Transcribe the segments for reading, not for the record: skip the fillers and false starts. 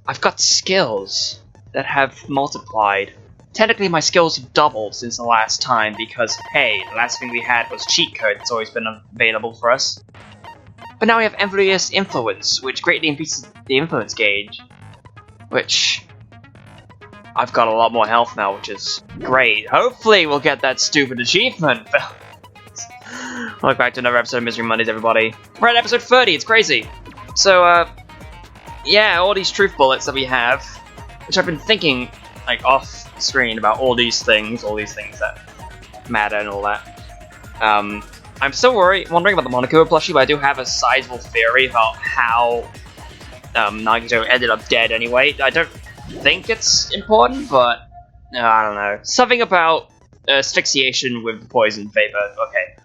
I've got skills that have multiplied. Technically, my skills have doubled since the last time because, hey, the last thing we had was cheat code that's always been available for us. But now we have Envious Influence, which greatly increases the influence gauge. Which... I've got a lot more health now, which is great. Hopefully we'll get that stupid achievement. Welcome back to another episode of Misery Mondays, everybody. We're at episode 30, it's crazy. So, yeah, all these truth bullets that we have, which I've been thinking, like, off screen about all these things that matter and all that. I'm still wondering about the Monokuma plushie, but I do have a sizable theory about how Nagito ended up dead anyway. I don't think it's important, but I don't know. Something about asphyxiation with poison vapor. Okay.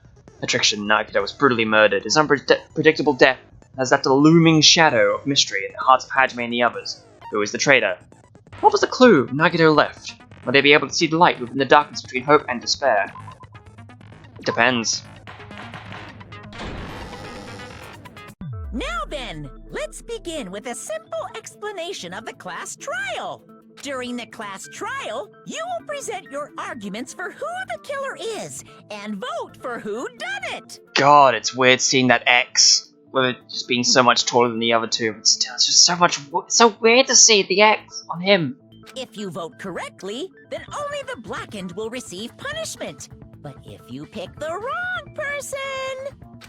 Attrition, Nagito was brutally murdered. His unpredictable death has left a looming shadow of mystery in the hearts of Hajime and the others. Who is the traitor? What was the clue Nagito left? Will they be able to see the light within the darkness between hope and despair? It depends. Now then, let's begin with a simple explanation of the class trial. During the class trial, you will present your arguments for who the killer is, and vote for who done it. God, it's weird seeing that X, with it just being so much taller than the other two, but still, it's just so weird to see the X on him. If you vote correctly, then only the blackened will receive punishment. But if you pick the wrong person,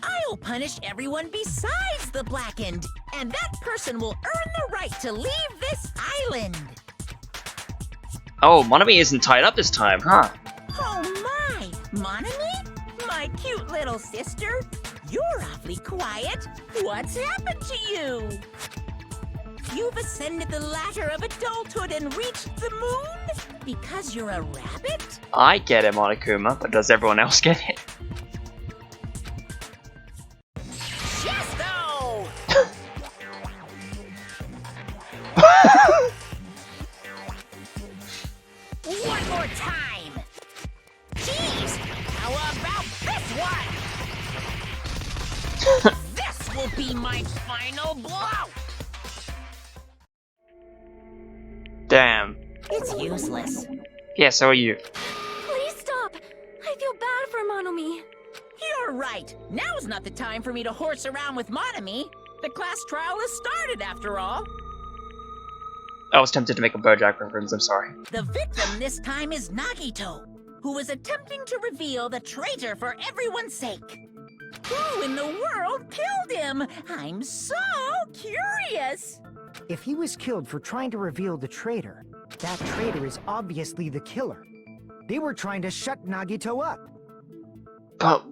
I'll punish everyone besides the blackened, and that person will earn the right to leave this island. Oh, Monami isn't tied up this time, huh? Oh my! Monami? My cute little sister? You're awfully quiet. What's happened to you? You've ascended the ladder of adulthood and reached the moon? Because you're a rabbit? I get it, Monokuma, but does everyone else get it? Chesto! One more time! Jeez! How about this one? This will be my final blow! Damn. It's useless. Yeah, so are you. Please stop! I feel bad for Monomi. You're right. Now's not the time for me to horse around with Monami. The class trial has started, after all. I was tempted to make a BoJack reference, I'm sorry. The victim this time is Nagito, who was attempting to reveal the traitor for everyone's sake. Who in the world killed him? I'm so curious. If he was killed for trying to reveal the traitor, that traitor is obviously the killer. They were trying to shut Nagito up. But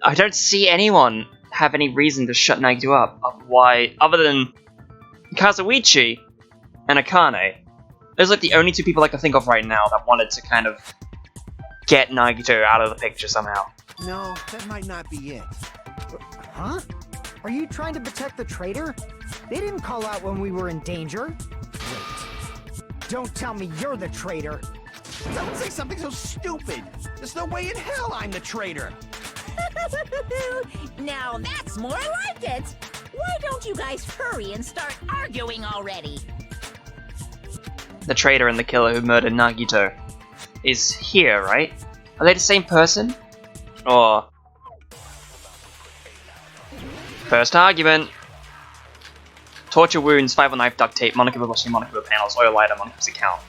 I don't see anyone have any reason to shut Nagito up. Why, other than Kazuichi and Akane. Those are like the only two people I can think of right now that wanted to kind of get Nagito out of the picture somehow. No, that might not be it. Huh? Are you trying to protect the traitor? They didn't call out when we were in danger. Wait. Don't tell me you're the traitor. Don't say something so stupid. There's no way in hell I'm the traitor. Now that's more like it. Why don't you guys hurry and start arguing already? The traitor and the killer who murdered Nagito is here, right? Are they the same person? Or... First argument. Torture wounds, 5 knife, duct tape, Monokuma plushie, Monokuma panels, oil lighter, Monokuma's account.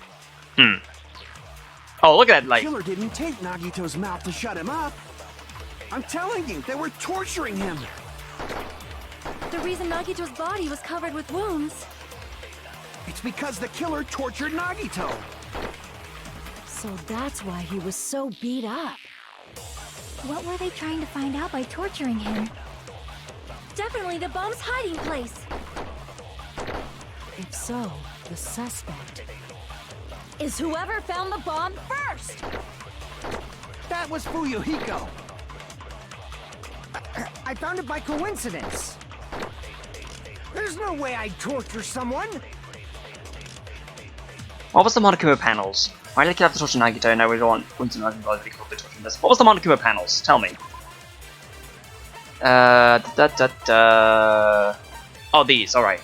Oh, look at that, The like... killer didn't take Nagito's mouth to shut him up. I'm telling you, they were torturing him. The reason Nagito's body was covered with wounds. It's because the killer tortured Nagito. So that's why he was so beat up. What were they trying to find out by torturing him? Definitely the bomb's hiding place. If so, the suspect is whoever found the bomb first. That was Fuyuhiko. I found it by coincidence. There's no way I'd torture someone. What was the Monokuma panels? Why did they have to torture Nagito? No, we don't want to know about the torture this. What was the Monokuma panels? Tell me. Oh, these, alright.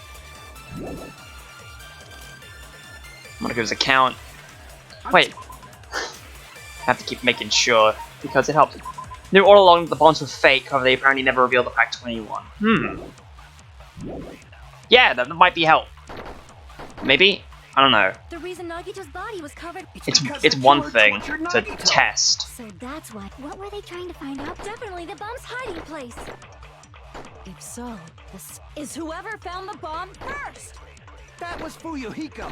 Monaco's account. Wait. I have to keep making sure, because it helps. Knew all along that the bonds were fake, however they apparently never revealed the fact to anyone. Yeah, that might be help. Maybe? I don't know. The reason Nagito's body was covered. It's one thing to test. So that's why. What were they trying to find out? Definitely the bomb's hiding place. If so, this is whoever found the bomb first. That was Fuyuhiko.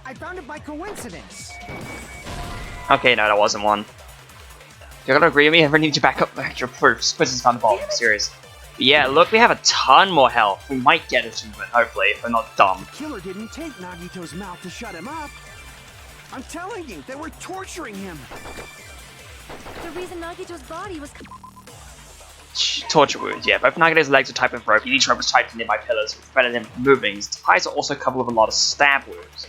I found it by coincidence. Okay, no, that wasn't one. You're gonna agree with me? I really need to back up your proofs. Quiz has found the bomb. Serious. Yeah, look, we have a ton more health. We might get achievement, hopefully, if we're not dumb. The killer didn't take Nagito's mouth to shut him up. I'm telling you, they were torturing him. The reason Nagito's body was. Torture wounds, yeah. Both Nagito's legs are typed with rope, each rope was tied to nearby pillars, which prevented him from moving. His thighs are also covered with a lot of stab wounds.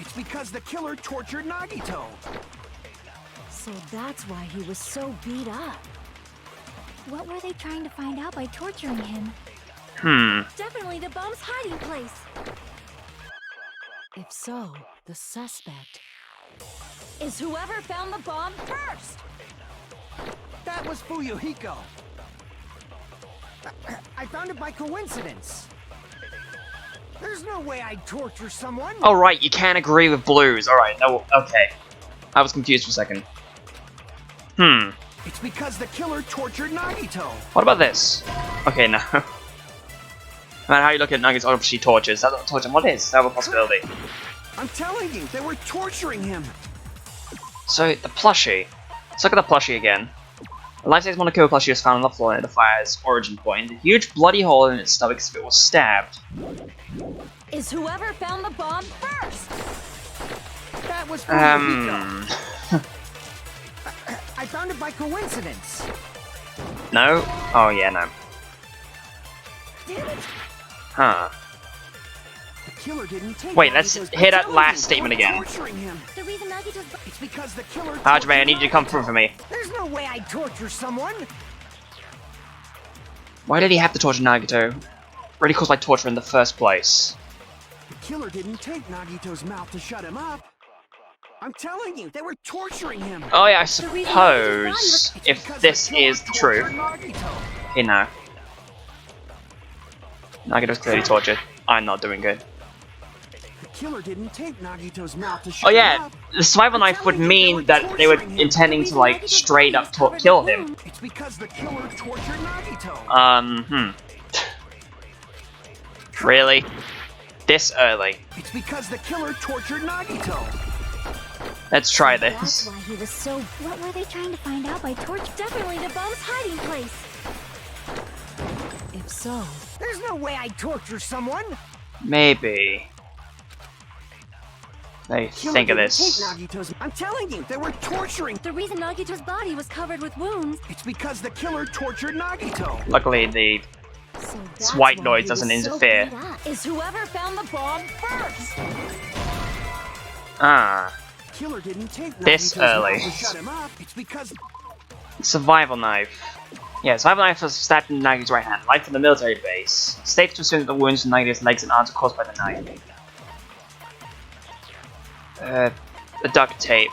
It's because the killer tortured Nagito. So that's why he was so beat up. What were they trying to find out by torturing him? Definitely the bomb's hiding place. If so, the suspect Is whoever found the bomb first. That was Fuyuhiko. I found it by coincidence. There's no way I'd torture someone. Oh right, you can't agree with blues. Alright, no, okay. I was confused for a second. It's because the killer tortured Nagito. What about this? Okay, no. No matter how you look at Nagito's obviously tortures. That's not torture. What is? That a possibility. I'm telling you, they were torturing him. So, the plushie. Let's look at the plushie again. The life-size Monaco plushie was found on the floor near the fire's origin point. A huge bloody hole in its stomach as if it was stabbed. Is whoever found the bomb first. That was Fuyuhiko. I found it by coincidence. No? Oh yeah, no. Damn it. Huh. The killer didn't take Wait, let's Nagito's- hear that I'm last telling you, statement they were again. torturing him. the reason Nagito's body. It's because the killer Hajime, I tortured need you to come Nagito. through for me. There's no way I'd torture someone. Why did he have to torture Nagito? Already caused by torture in the first place. The killer didn't take Nagito's mouth to shut him up. I'm telling you, they were torturing him. Oh yeah, I reason suppose It's if because this the killer is the tortured truth. Nagito. You know. Nagito's clearly tortured. I'm not doing good. The killer didn't take Nagito's mouth to Oh shut him yeah, up. the survival knife would mean that they were intending to like straight up kill him. It's because the killer tortured Nagito. Really? This early? It's because the killer tortured Nagito. Let's try That's this. why he was so. What were they trying to find out by torture? Definitely the bomb's hiding place. If so, There's no way I'd torture someone. Maybe. They Killer think of didn't this. take Nagito's. I'm telling you, they were torturing. the reason Nagito's body was covered with wounds. It's because the killer tortured Nagito. Luckily, the So that's white why noise he doesn't was so interfere. beat up. Is whoever found the bomb first. Killer didn't take This Nagito's early. mouth to shut him up. It's because survival knife. Yeah, survival knife was stabbed in Nagito's right hand. Life from the military base. Safe to assume that the wounds in Nagito's legs and arms are caused by the knife. The duct tape.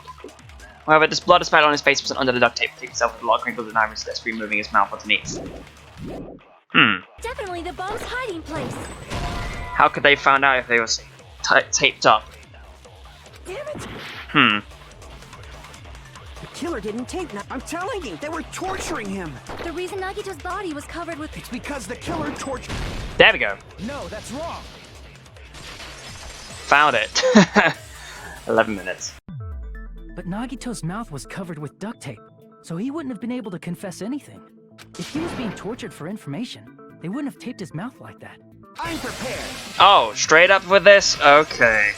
However, this blood spattered on his face wasn't under the duct tape. Tape itself with a lot of crinkles and knife instead removing his mouth underneath. Definitely the bomb's hiding place. How could they find out if they were taped up? Damn it. the killer didn't take. I'm telling you, they were torturing him. The reason Nagito's body was covered with. It's because the killer tortured. There we go. No, that's wrong. Found it. 11 minutes. But Nagito's mouth was covered with duct tape, so he wouldn't have been able to confess anything. If he was being tortured for information, they wouldn't have taped his mouth like that. I'm prepared. Oh, straight up with this? Okay.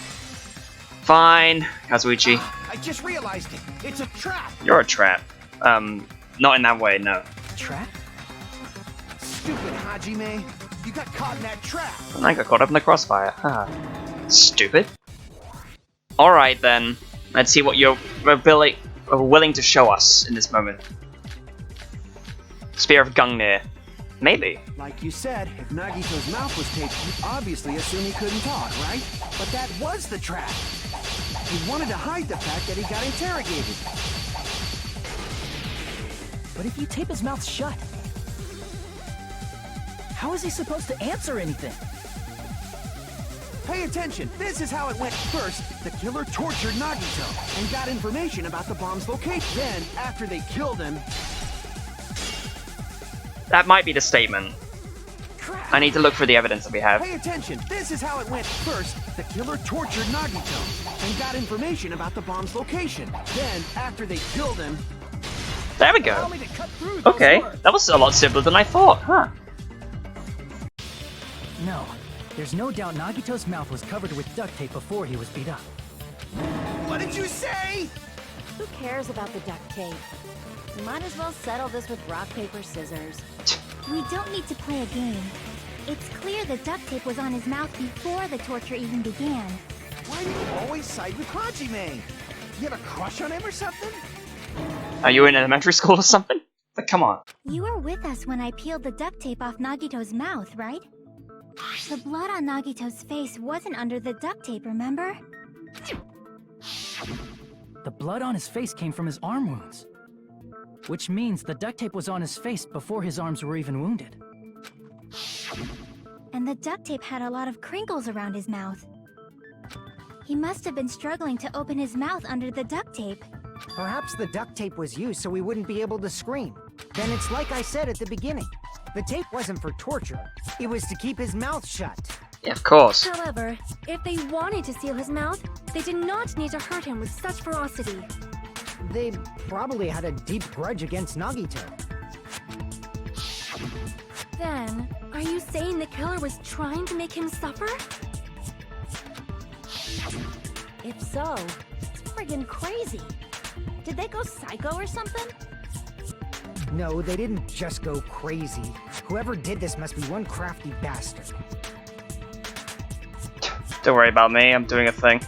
Fine, Kazuichi. I just realized it. It's a trap. You're a trap. Not in that way, no. Trap? Stupid Hajime. You got caught in that trap. And I got caught up in the crossfire. Huh. Stupid. Alright then. Let's see what you're willing to show us in this moment. Spear of Gungnir. Maybe. Like you said, if Nagito's mouth was taped, you obviously assume he couldn't talk, right? But that was the trap. He wanted to hide the fact that he got interrogated. But if you tape his mouth shut, how is he supposed to answer anything? Pay attention. This is how it went. First, the killer tortured Nagito and got information about the bomb's location. Then, after they killed him... That might be the statement. I need to look for the evidence that we have. Pay attention. This is how it went. First, the killer tortured Nagito and got information about the bomb's location. Then, after they killed him... There we go. Okay, that was a lot simpler than I thought, huh? No, there's no doubt Nagito's mouth was covered with duct tape before he was beat up. What did you say? Who cares about the duct tape? We might as well settle this with rock, paper, scissors. We don't need to play a game. It's clear the duct tape was on his mouth before the torture even began. Why do you always side with Hajime? You have a crush on him or something? Are you in elementary school or something? But come on. You were with us when I peeled the duct tape off Nagito's mouth, right? The blood on Nagito's face wasn't under the duct tape, remember? The blood on his face came from his arm wounds. Which means the duct tape was on his face before his arms were even wounded. And the duct tape had a lot of crinkles around his mouth. He must have been struggling to open his mouth under the duct tape. Perhaps the duct tape was used so he wouldn't be able to scream. Then it's like I said at the beginning. The tape wasn't for torture. It was to keep his mouth shut. Yeah, of course. However, if they wanted to seal his mouth, they did not need to hurt him with such ferocity. They probably had a deep grudge against Nagito. Then, are you saying the killer was trying to make him suffer? If so, it's friggin' crazy. Did they go psycho or something? No, they didn't just go crazy. Whoever did this must be one crafty bastard. Don't worry about me, I'm doing a thing.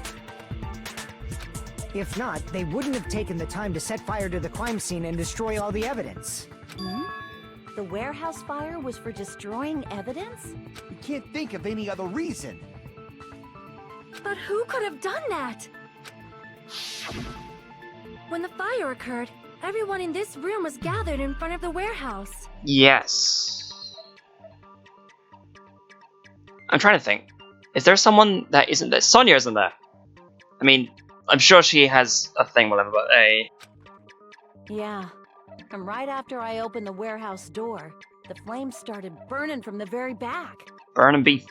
If not, they wouldn't have taken the time to set fire to the crime scene and destroy all the evidence. The warehouse fire was for destroying evidence? You can't think of any other reason. But who could have done that? When the fire occurred, everyone in this room was gathered in front of the warehouse. Yes. I'm trying to think. Is there someone that isn't there? Sonia isn't there. I mean, I'm sure she has a thing, whatever, but hey. Yeah. And right after I opened the warehouse door, the flames started burning from the very back. Burn and beef.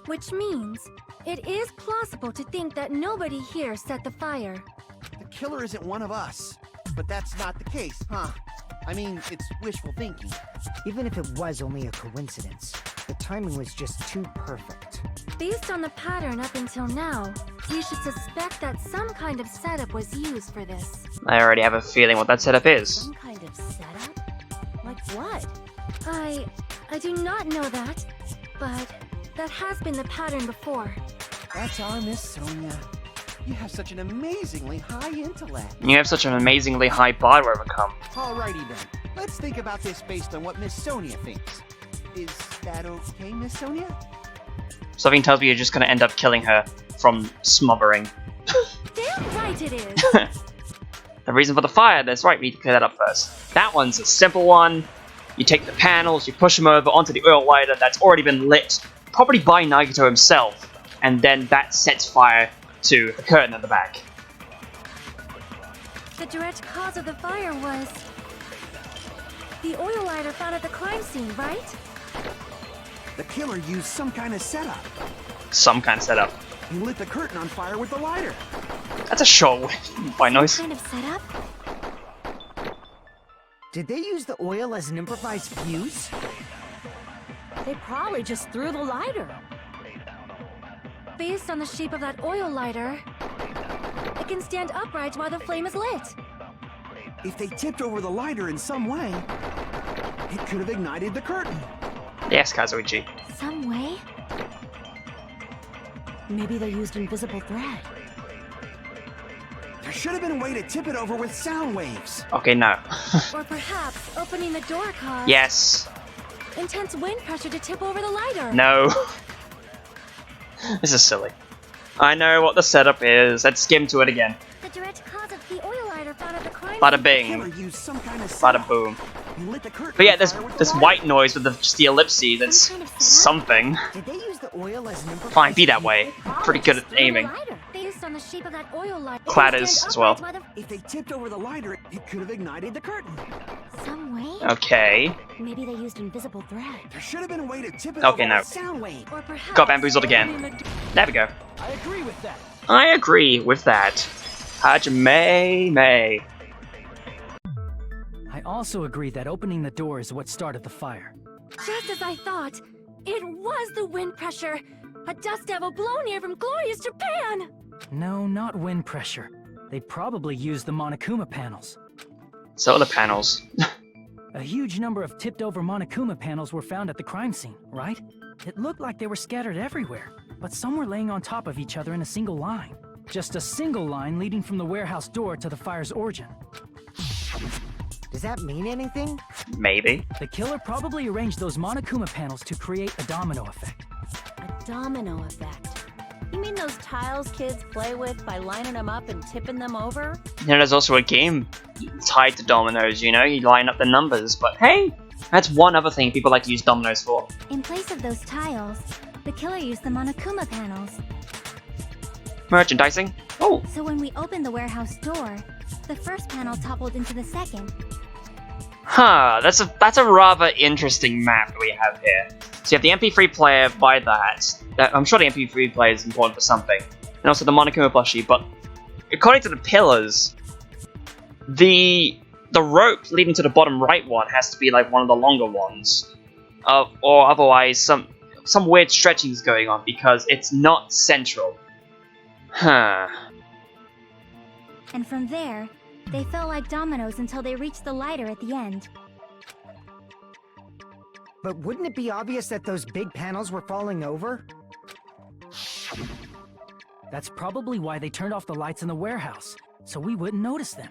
Which means it is plausible to think that nobody here set the fire. The killer isn't one of us. But that's not the case, huh? I mean, it's wishful thinking. Even if it was only a coincidence, the timing was just too perfect. Based on the pattern up until now, we should suspect that some kind of setup was used for this. I already have a feeling what that setup is. Some kind of setup? Like what? I do not know that, but that has been the pattern before. That's our Miss Sonia. You have such an amazingly high intellect. You have such an amazingly high bar to overcome. Alrighty then. Let's think about this based on what Miss Sonia thinks. Is that okay, Miss Sonia? Something tells me you're just gonna end up killing her from smothering. Damn right it is! The reason for the fire, that's right, we need to clear that up first. That one's a simple one. You take the panels, you push them over onto the oil lighter that's already been lit, probably by Nagito himself, and then that sets fire to the curtain at the back. The direct cause of the fire was the oil lighter found at the crime scene, right? The killer used some kind of setup. Some kind of setup. He lit the curtain on fire with the lighter. That's a short by noise. Kind of setup? Did they use the oil as an improvised fuse? They probably just threw the lighter. Based on the shape of that oil lighter, it can stand upright while the flame is lit. If they tipped over the lighter in some way, it could have ignited the curtain. Yes, Kazuichi. Some way? Maybe they used invisible thread. There should have been a way to tip it over with sound waves. Okay, no. Or perhaps opening the door caused Yes. intense wind pressure to tip over the lighter. No. This is silly. I know what the setup is. Let's skim to it again. The direct cause of the oil lighter found at the crime Bada Killer bing. used some kind of Bada setup. boom. He lit the curtain But yeah, on there's fire with the this lighter. white noise with just the ellipses. That's kind of setup? something. Did they use the oil as an improvised Fine, be that way. Probably Pretty good just at threw the aiming. lighter. Based on the shape of that oil light. it Cladders was turned as well. upwards by If they tipped over the lighter, it could have ignited the curtain. Some way? Okay. Maybe they used invisible thread. There should have been a way to tip it Okay, over no. with sound wave. the- Or perhaps Got bamboozled again. opening the There we go. I agree with that. I agree with that. Hajime. I also agree that opening the door is what started the fire. Just as I thought, it was the wind pressure. A dust devil blown here from glorious Japan. No, not wind pressure. They probably used the Monokuma panels. Solar panels. A huge number of tipped-over Monokuma panels were found at the crime scene, right? It looked like they were scattered everywhere, but some were laying on top of each other in a single line. Just a single line leading from the warehouse door to the fire's origin. Does that mean anything? Maybe. The killer probably arranged those Monokuma panels to create a domino effect. A domino effect. You mean those tiles kids play with by lining them up and tipping them over? You know, there's also a game tied to dominoes, you know? You line up the numbers, but hey! That's one other thing people like to use dominoes for. In place of those tiles, the killer used the Monokuma panels. Merchandising? Oh! So when we opened the warehouse door, the first panel toppled into the second. Huh, that's a rather interesting map that we have here. So you have the MP3 player by that. I'm sure the MP3 player is important for something. And also the Monokuma plushie, but according to the pillars, the rope leading to the bottom right one has to be like one of the longer ones. Or otherwise some weird stretching is going on because it's not central. Huh. And from there, they fell like dominoes until they reached the lighter at the end. But wouldn't it be obvious that those big panels were falling over? That's probably why they turned off the lights in the warehouse, so we wouldn't notice them.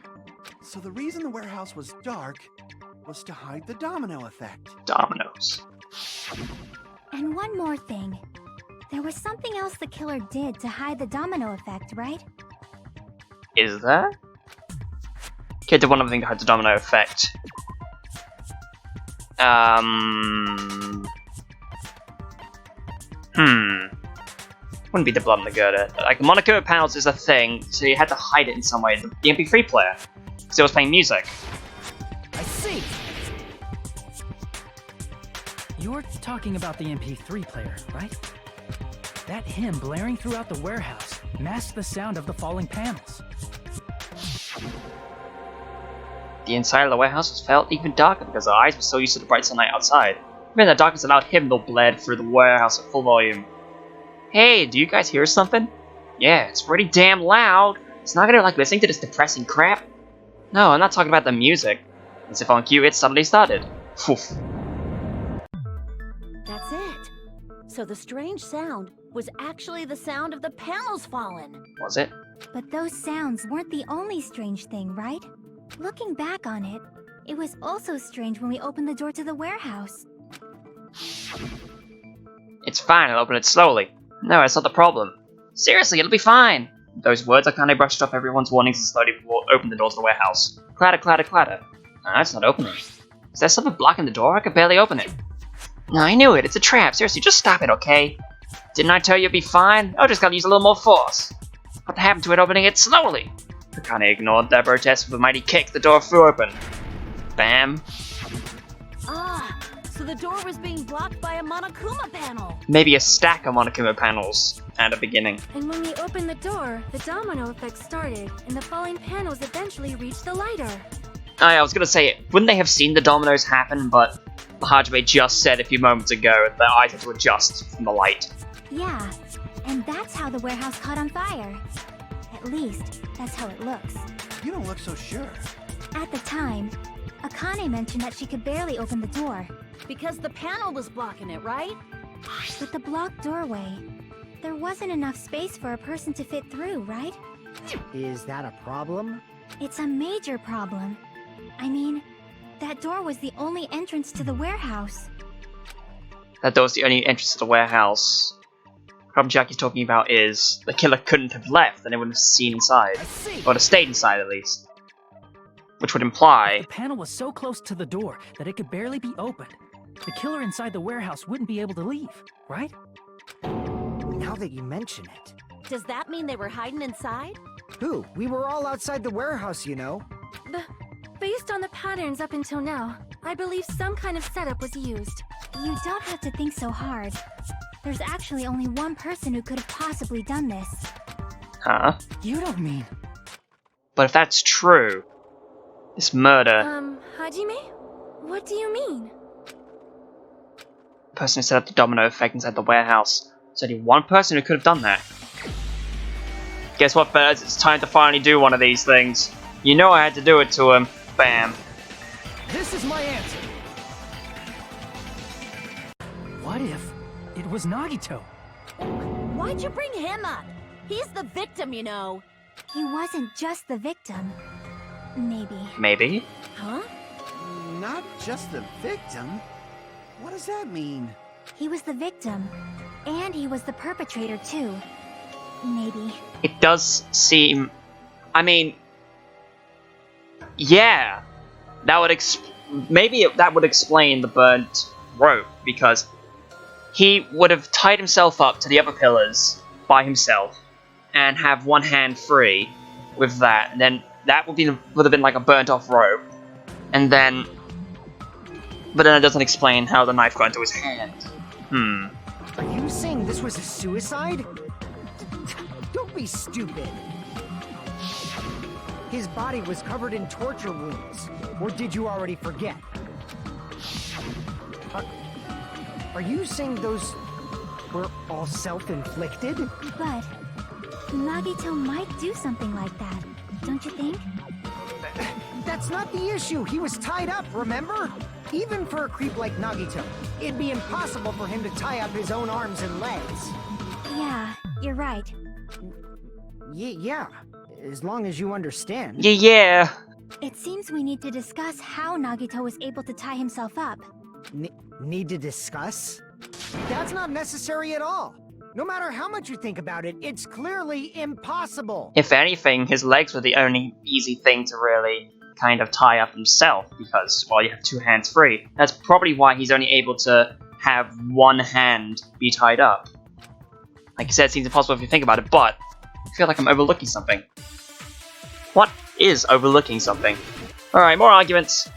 So the reason the warehouse was dark was to hide the domino effect. Dominoes. And one more thing. There was something else the killer did to hide the domino effect, right? Is there? Okay, did one other thing to hide the domino effect. Wouldn't be the blood and the girder. Like, the Monokuma panels is a thing, so you had to hide it in some way. The MP3 player. Because it was playing music. I see! You're talking about the MP3 player, right? That hymn blaring throughout the warehouse masked the sound of the falling panels. The inside of the warehouse was felt even darker because our eyes were so used to the bright sunlight outside. Even the darkness allowed him to bled through the warehouse at full volume. Hey, do you guys hear something? Yeah, it's pretty damn loud. It's not gonna like listening to this depressing crap. No, I'm not talking about the music. As if on cue, it suddenly started. Poof. That's it. So the strange sound was actually the sound of the panels falling. Was it? But those sounds weren't the only strange thing, right? Looking back on it, it was also strange when we opened the door to the warehouse. It's fine, I'll open it slowly. No, that's not the problem. Seriously, it'll be fine. Those words, I kinda brushed off everyone's warnings and slowly opened the door to the warehouse. Clatter, clatter, clatter. No, it's not opening. Is there something blocking the door? I could barely open it. No, I knew it. It's a trap. Seriously, just stop it, okay? Didn't I tell you it'd be fine? I just gotta use a little more force. What happened to it opening it slowly? I kinda ignored that protest with a mighty kick. The door flew open. Bam. Ah, so the door was being blocked by a Monokuma panel. Maybe a stack of Monokuma panels at the beginning. And when we opened the door, the domino effect started, and the falling panels eventually reached the lighter. I was gonna say, wouldn't they have seen the dominoes happen, but Hajime just said a few moments ago their eyes had to adjust from the light. Yeah, and that's how the warehouse caught on fire. At least, that's how it looks. You don't look so sure. At the time, Akane mentioned that she could barely open the door. Because the panel was blocking it, right? With the blocked doorway, there wasn't enough space for a person to fit through, right? Is that a problem? It's a major problem. I mean, that door was the only entrance to the warehouse. That door was the only entrance to the warehouse. The problem Jackie's talking about is the killer couldn't have left, and they wouldn't have seen inside. I see. Or have stayed inside, at least. Which would imply... The panel was so close to the door that it could barely be opened. The killer inside the warehouse wouldn't be able to leave, right? Now that you mention it. Does that mean they were hiding inside? Who? We were all outside the warehouse, you know. Based on the patterns up until now, I believe some kind of setup was used. You don't have to think so hard. There's actually only one person who could have possibly done this. Huh? You don't mean... But if that's true, this murder... Hajime? What do you mean? The person who set up the domino effect inside the warehouse. There's only one person who could have done that. Guess what, Birds? It's time to finally do one of these things. You know I had to do it to him. Bam. This is my answer. What if it was Nagito? Why'd you bring him up? He's the victim, you know. He wasn't just the victim. Maybe. Maybe? Huh? Not just the victim? What does that mean? He was the victim. And he was the perpetrator, too. Maybe. It does seem... I mean... Yeah! That would maybe that would explain the burnt rope, because he would have tied himself up to the other pillars by himself and have one hand free with that, and then that would have been like a burnt off rope, and then... But then it doesn't explain how the knife got into his hand. Are you saying this was a suicide? Don't be stupid. His body was covered in torture wounds. Or did you already forget? Are you saying those were all self-inflicted? But Nagito might do something like that, don't you think? That's not the issue. He was tied up, remember? Even for a creep like Nagito, it'd be impossible for him to tie up his own arms and legs. Yeah, you're right. Yeah, as long as you understand. Yeah. It seems we need to discuss how Nagito was able to tie himself up. Need to discuss? That's not necessary at all. No matter how much you think about it, it's clearly impossible. If anything, his legs were the only easy thing to really kind of tie up himself, because, well, you have two hands free. That's probably why he's only able to have one hand be tied up. Like I said, it seems impossible if you think about it, but I feel like I'm overlooking something. What is overlooking something? Alright, more arguments.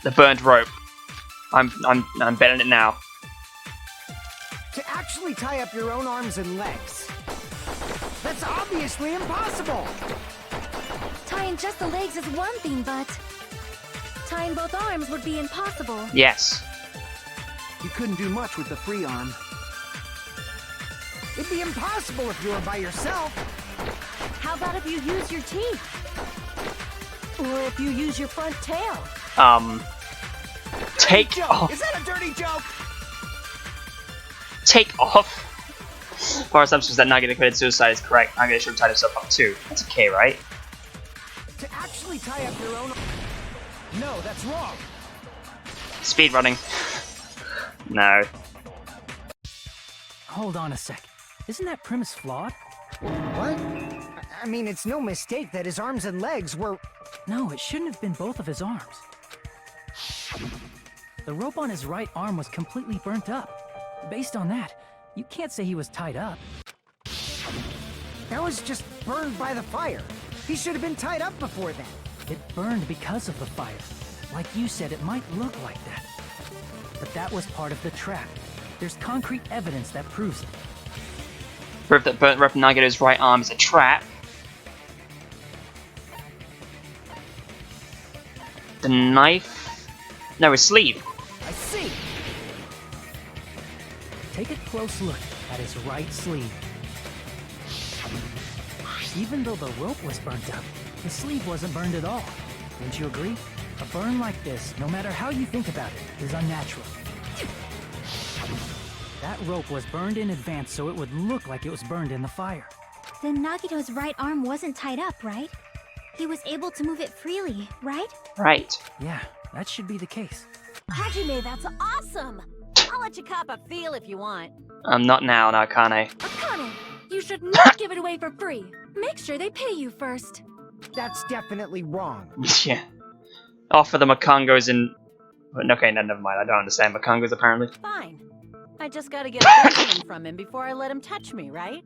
The burnt rope. I'm betting it now. To actually tie up your own arms and legs. That's obviously impossible! Tying just the legs is one thing, but tying both arms would be impossible. Yes. You couldn't do much with the free arm. It'd be impossible if you were by yourself. How about if you use your teeth? Or if you use your front tail? Take off. Is that a dirty joke? Take off. Our assumptions that Nagito committed suicide is correct. Nagito should have tied himself up too. That's okay, right? To actually tie up your own... No, that's wrong. Speed running. No. Hold on a sec. Isn't that premise flawed? What? I mean, it's no mistake that his arms and legs were... No, it shouldn't have been both of his arms. The rope on his right arm was completely burnt up. Based on that, you can't say he was tied up. That was just burned by the fire. He should have been tied up before then. It burned because of the fire. Like you said, it might look like that. But that was part of the trap. There's concrete evidence that proves it. Proof that burnt rope in Nagito's right arm is a trap. The knife? No, his sleeve. I see. Take a close look at his right sleeve. Even though the rope was burnt up, the sleeve wasn't burned at all. Wouldn't you agree? A burn like this, no matter how you think about it, is unnatural. That rope was burned in advance so it would look like it was burned in the fire. Then Nagito's right arm wasn't tied up, right? He was able to move it freely, right? Right. Yeah, that should be the case. Hajime, that's awesome! I'll let you cop a feel if you want. Not now, Nakane. Akane, you should not give it away for free. Make sure they pay you first. That's definitely wrong. Yeah. Offer the Makongos in... Okay, no, never mind. I don't understand Makongos, apparently. Fine. I just gotta get a Benjamin from him before I let him touch me, right?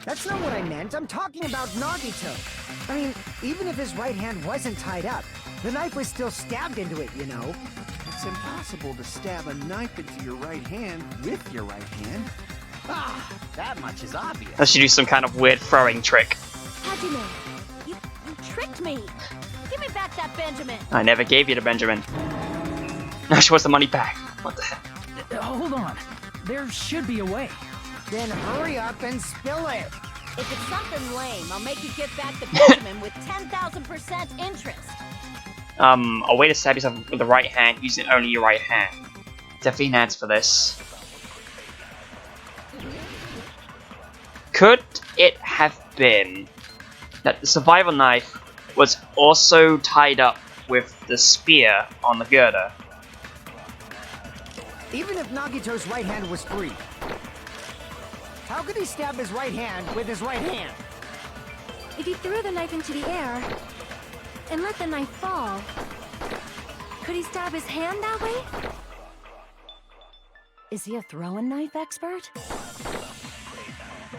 That's not what I meant. I'm talking about Nagito. I mean, even if his right hand wasn't tied up, the knife was still stabbed into it, you know? It's impossible to stab a knife into your right hand with your right hand. Ah, that much is obvious. Unless you do some kind of weird throwing trick. Hajime, you tricked me. Give me back that Benjamin. I never gave you the Benjamin. Now she wants the money back. What the heck? Hold on. There should be a way. Then hurry up and spill it. If it's something lame, I'll make you give back the Benjamin with 10,000% interest. A way to stab yourself with the right hand using only your right hand. Definitely an answer for this. Could it have been that the survival knife was also tied up with the spear on the girder? Even if Nagito's right hand was free, how could he stab his right hand with his right hand? If he threw the knife into the air and let the knife fall, could he stab his hand that way? Is he a throwing knife expert?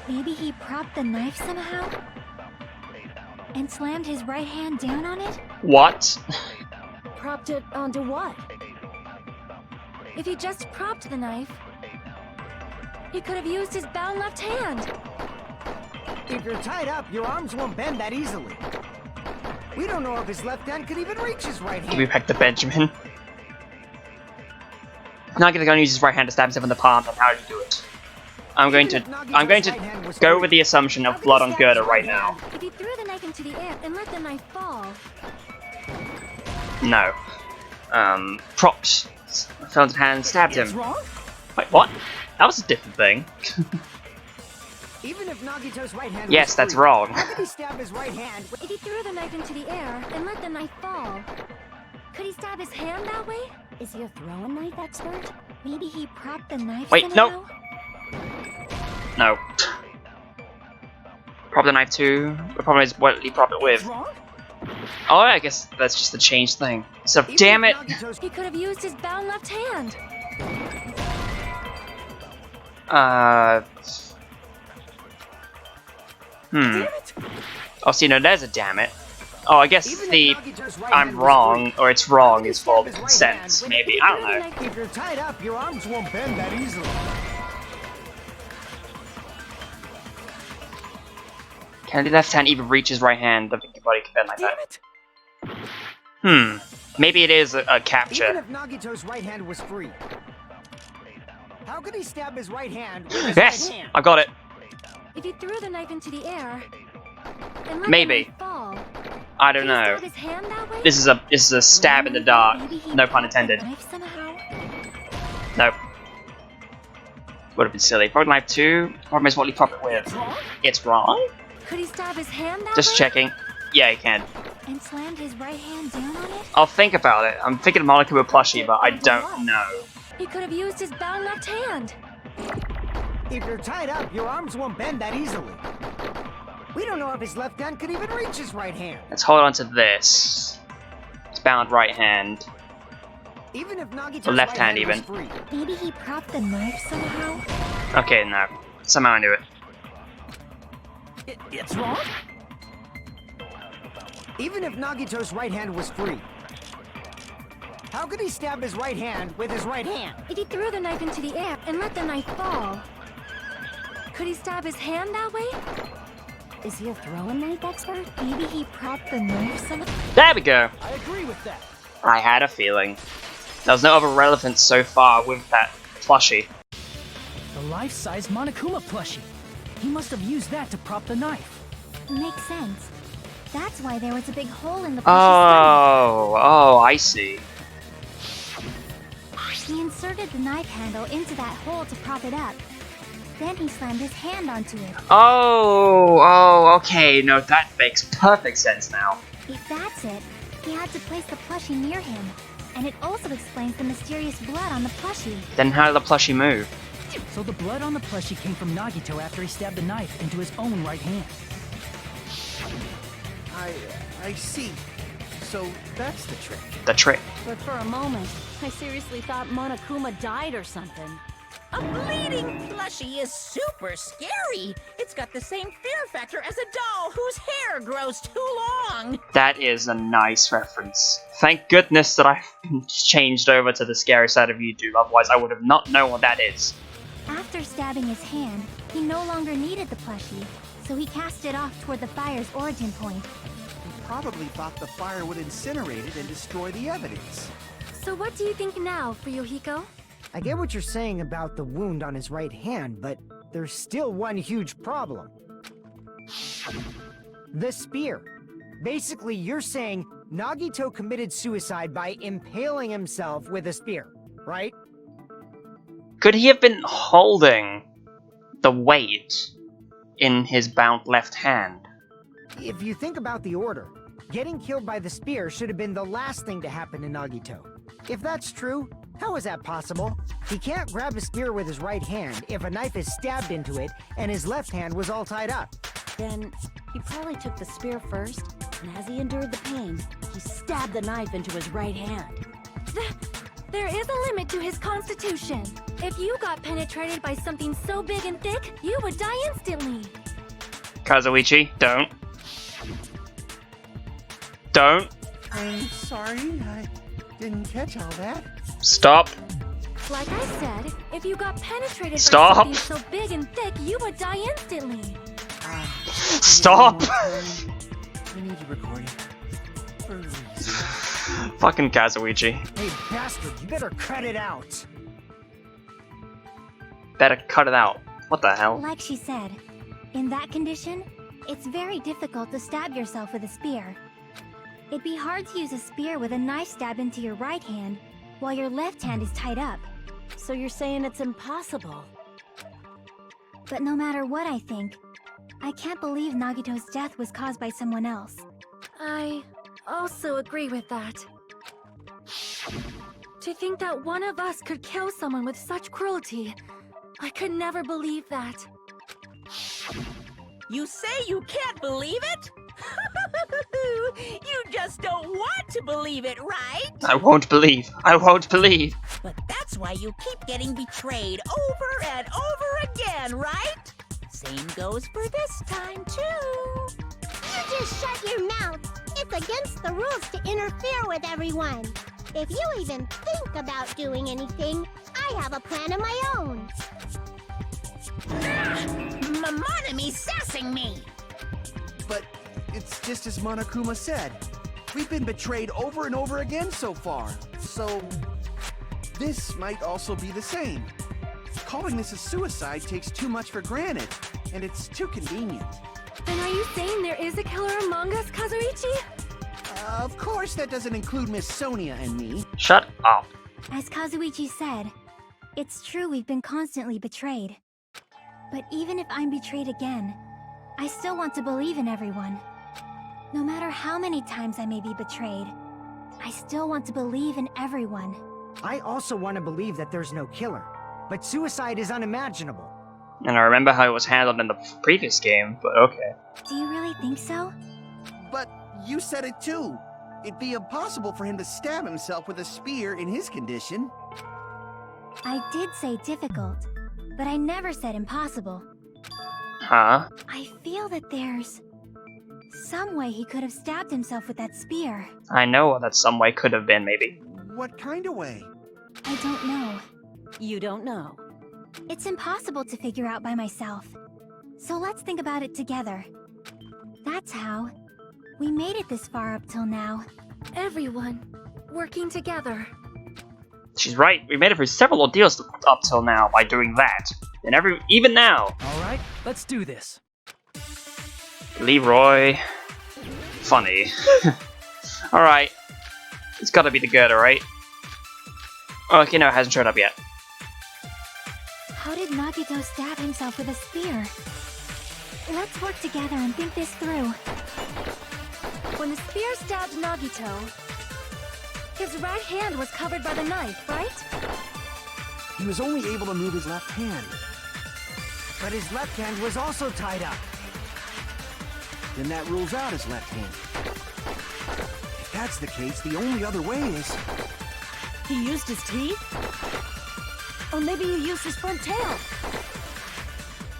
Maybe he propped the knife somehow? And slammed his right hand down on it? What? Propped it onto what? If he just propped the knife, he could have used his bound left hand. If you're tied up, your arms won't bend that easily. We don't know if his left hand could even reach his right hand. We back to Benjamin. Not gonna use his right hand to stab himself in the palm, then how do you do it? I'm going to go with the assumption of blood on girder right now. If he threw the knife into the air and let the knife fall, No. Propped. Fell into hand and stabbed It's him. wrong? Wait, what? That was a different thing. Even if Nagito's right hand Yes, was that's free, wrong. How could he stab his right hand? if he threw the knife into the air and let the knife fall, could he stab his hand that way? Is he a throwing knife expert? Maybe he propped the knife Wait, somehow? no. No. Prop the knife too. The problem is what he prop it with. It's wrong? Oh, I guess that's just the change thing. So, Even damn if it. Nagito's He could have used his bound left hand. Oh, see, no, there's a damn it. Oh, I guess Even if the Nagito's right I'm hand was wrong, free, or it's wrong is stab for his right consent, hand maybe. I don't know. If you're tied up, your arms won't bend that easily. Can the left hand even reach his right hand? I don't think your body can bend like Damn that. it! Maybe it is a Even capture. if Nagito's right hand was free, how could he stab his right hand with his Yes! right hand? I got it. If he threw the knife into the air and let Maybe. the knife fall, I could don't he know. stab his hand that way? This is a stab in the dark. Maybe he No pun propped the intended. knife somehow? Nope. Would have been silly. Prop knife 2. Problem is what he prop it with. It's wrong? It's wrong? Could he stab his hand that Just way? checking. Yeah, he can. And slammed his right hand down on it? I'll think about it. I'm thinking of Monokuma plushie, but I don't know. He could have used his bound left hand. If you're tied up, your arms won't bend that easily. We don't know if his left hand could even reach his right hand. Let's hold on to this. It's bound right hand. Even if Nagito's The left right hand was even. free, Maybe he propped the knife somehow? Okay, no. Somehow I knew it. It's wrong? even if Nagito's right hand was free, how could he stab his right hand with his right hand? If he threw the knife into the air and let the knife fall, could he stab his hand that way? Is he a throwing knife expert? Maybe he propped the knife somehow? There we go. I agree with that. I had a feeling. There was no other relevance so far with that plushie. The life-size Monokuma plushie. He must have used that to prop the knife. Makes sense. That's why there was a big hole in the plushie's Oh, I see. stomach. He inserted the knife handle into that hole to prop it up. Then he slammed his hand onto it. Oh, okay. No, that makes perfect sense now. If that's it, he had to place the plushie near him. And it also explains the mysterious blood on the plushie. Then how did the plushie move? So the blood on the plushie came from Nagito after he stabbed the knife into his own right hand. I see. So that's the trick. The trick. But for a moment, I seriously thought Monokuma died or something. A bleeding plushie is super scary. It's got the same fear factor as a doll whose hair grows too long. That is a nice reference. Thank goodness that I changed over to the scary side of YouTube, otherwise I would have not known what that is. After stabbing his hand, he no longer needed the plushie, so he cast it off toward the fire's origin point. He probably thought the fire would incinerate it and destroy the evidence. So what do you think now, Fuyuhiko? I get what you're saying about the wound on his right hand, but there's still one huge problem. The spear. Basically, you're saying Nagito committed suicide by impaling himself with a spear, right? Could he have been holding the weight in his bound left hand? If you think about the order, getting killed by the spear should have been the last thing to happen to Nagito. If that's true, how is that possible? He can't grab a spear with his right hand if a knife is stabbed into it and his left hand was all tied up. Then he probably took the spear first, and as he endured the pain, he stabbed the knife into his right hand. There is a limit to his constitution. If you got penetrated by something so big and thick, you would die instantly. Kazuichi, don't. Don't. I'm sorry, I didn't catch all that. Stop. Like I said, if you got penetrated Stop. by something so big and thick, you would die instantly. Stop. I need to record it. For a reason. Fucking Kazuichi. Hey, bastard, you better cut it out. Better cut it out. What the hell? Like she said, in that condition, it's very difficult to stab yourself with a spear. It'd be hard to use a spear with a knife stabbed into your right hand while your left hand is tied up. So you're saying it's impossible? But no matter what I think, I can't believe Nagito's death was caused by someone else. I also agree with that. To think that one of us could kill someone with such cruelty, I could never believe that. You say you can't believe it? You just don't want to believe it, right? I won't believe. I won't believe. But that's why you keep getting betrayed over and over again, right? Same goes for this time, too. You just shut your mouth. It's against the rules to interfere with everyone. If you even think about doing anything, I have a plan of my own. Monomi's sassing me. But it's just as Monokuma said. We've been betrayed over and over again so far. So this might also be the same. Calling this a suicide takes too much for granted, and it's too convenient. Then are you saying there is a killer among us, Kazuichi? Of course that doesn't include Miss Sonia and me. Shut up. As Kazuichi said, it's true we've been constantly betrayed. But even if I'm betrayed again, I still want to believe in everyone. No matter how many times I may be betrayed, I still want to believe in everyone. I also want to believe that there's no killer, but suicide is unimaginable. And I remember how it was handled in the previous game, but okay. Do you really think so? But you said it too. It'd be impossible for him to stab himself with a spear in his condition. I did say difficult, but I never said impossible. Huh? I feel that there's some way he could have stabbed himself with that spear. I know what that some way could have been, maybe. What kind of way? I don't know. You don't know. It's impossible to figure out by myself. So let's think about it together. That's how we made it this far up till now. Everyone, working together. She's right. We made it through several ordeals up till now by doing that. And even now. Alright, let's do this. Leroy. Funny. Alright. It's gotta be the girder, right? Oh, okay, no, it hasn't showed up yet. How How did Nagito stab himself with a spear? Let's work together and think this through. When the spear stabbed Nagito, his right hand was covered by the knife, right? He was only able to move his left hand. But his left hand was also tied up. Then that rules out his left hand. If that's the case, the only other way is... He used his teeth? Or maybe he used his front tail.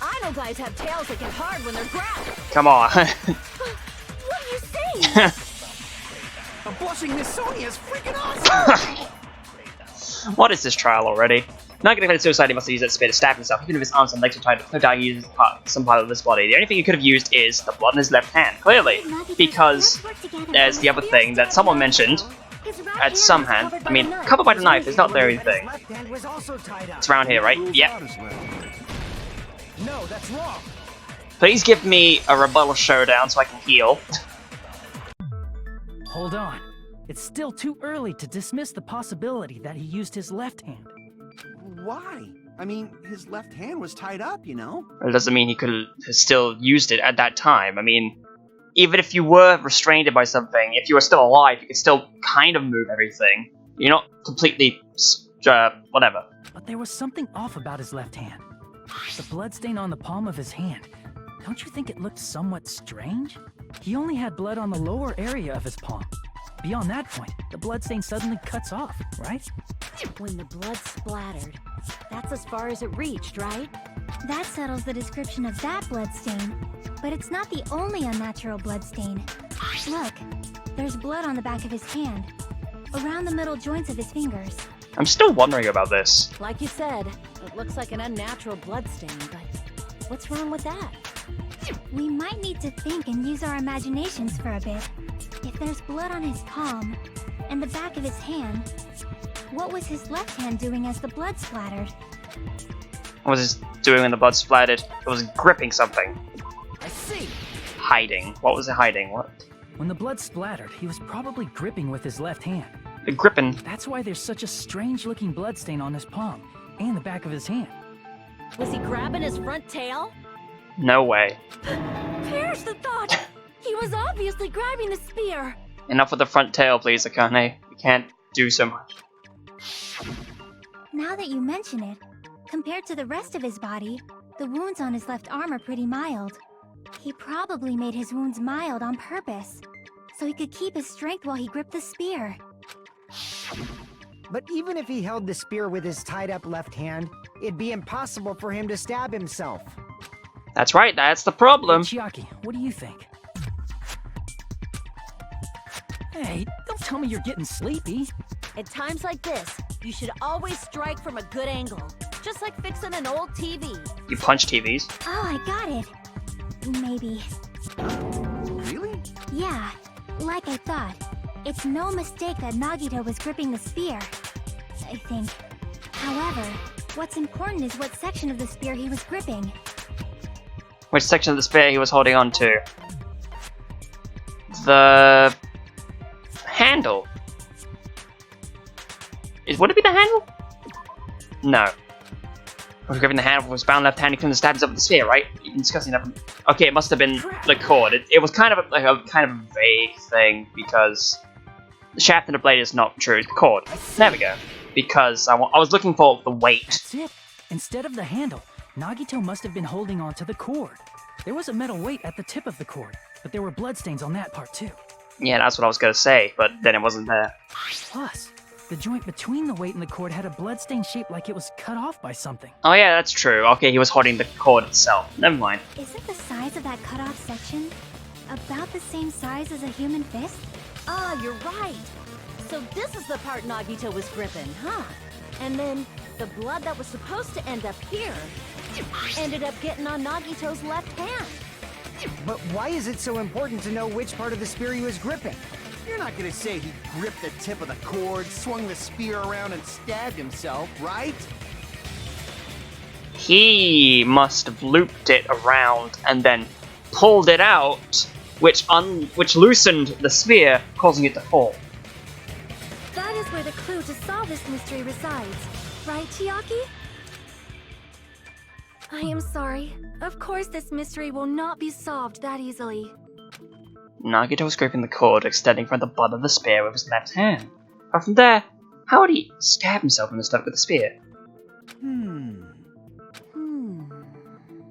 I know guys have tails that get hard when they're grabbed. Come on. What are you saying? A blushing Miss Sonia is freaking awesome! What is this trial already? Not getting committed suicide, he must have used that spear to stab himself. Even if his arms and legs were tied, no doubt he used some part of his body. The only thing he could have used is the blood in his left hand, clearly. Because there's the other thing that someone mentioned at some hand. I mean, covered by the knife is not the only thing. It's around here, right? Yep. No, that's wrong. Please give me a rebuttal showdown so I can heal. Hold on. It's still too early to dismiss the possibility that he used his left hand. Why? I mean, his left hand was tied up, you know? It doesn't mean he could have still used it at that time. I mean, even if you were restrained by something, if you were still alive, you could still kind of move everything. You're not completely, whatever. But there was something off about his left hand. The bloodstain on the palm of his hand. Don't you think it looked somewhat strange? He only had blood on the lower area of his palm. Beyond that point, the bloodstain suddenly cuts off, right? When the blood splattered, that's as far as it reached, right? That settles the description of that bloodstain. But it's not the only unnatural bloodstain. Look, there's blood on the back of his hand, around the middle joints of his fingers. I'm still wondering about this. Like you said, it looks like an unnatural bloodstain, but what's wrong with that? We might need to think and use our imaginations for a bit. If there's blood on his palm and the back of his hand, what was his left hand doing as the blood splattered? What was it doing when the blood splattered? It was gripping something. I see. Hiding. What was it hiding? What? When the blood splattered, he was probably gripping with his left hand. Gripping. That's why there's such a strange-looking bloodstain on his palm and the back of his hand. Was he grabbing his front tail? No way. Perish the thought! He was obviously grabbing the spear. Enough with the front tail, please, Akane. We can't do so much. Now that you mention it, compared to the rest of his body, the wounds on his left arm are pretty mild. He probably made his wounds mild on purpose, so he could keep his strength while he gripped the spear. But even if he held the spear with his tied-up left hand, it'd be impossible for him to stab himself. That's right, that's the problem. Chiaki, what do you think? Hey, don't tell me you're getting sleepy. At times like this, you should always strike from a good angle. Just like fixing an old TV. You punch TVs? Oh, I got it. Maybe. Really? Yeah, like I thought. It's no mistake that Nagito was gripping the spear, I think. However, what's important is what section of the spear he was gripping. Which section of the spear he was holding on to? The handle. Would it be the handle? No. He was gripping the handle with his bound left hand. He couldn't stab himself with the spear, right? You've been discussing that. Okay, it must have been the cord. It was kind of a vague thing because the shaft and the blade is not true. It's the cord. There we go. Because I was looking for the weight. That's it. Instead of the handle, Nagito must have been holding on to the cord. There was a metal weight at the tip of the cord, but there were bloodstains on that part too. Yeah, that's what I was gonna say, but then it wasn't there. Plus, the joint between the weight and the cord had a bloodstain shaped like it was cut off by something. Oh yeah, that's true. Okay, he was holding the cord itself. Never mind. Isn't the size of that cut-off section about the same size as a human fist? Ah, you're right. So this is the part Nagito was gripping, huh? And then the blood that was supposed to end up here ended up getting on Nagito's left hand. But why is it so important to know which part of the spear he was gripping? You're not gonna say he gripped the tip of the cord, swung the spear around, and stabbed himself, right? He must have looped it around and then pulled it out, which loosened the spear, causing it to fall. That is where the clue to solve this mystery resides, right, Chiaki? I am sorry. Of course this mystery will not be solved that easily. Nagito was gripping the cord, extending from the butt of the spear with his left hand. But from there, how would he stab himself in the stomach with the spear?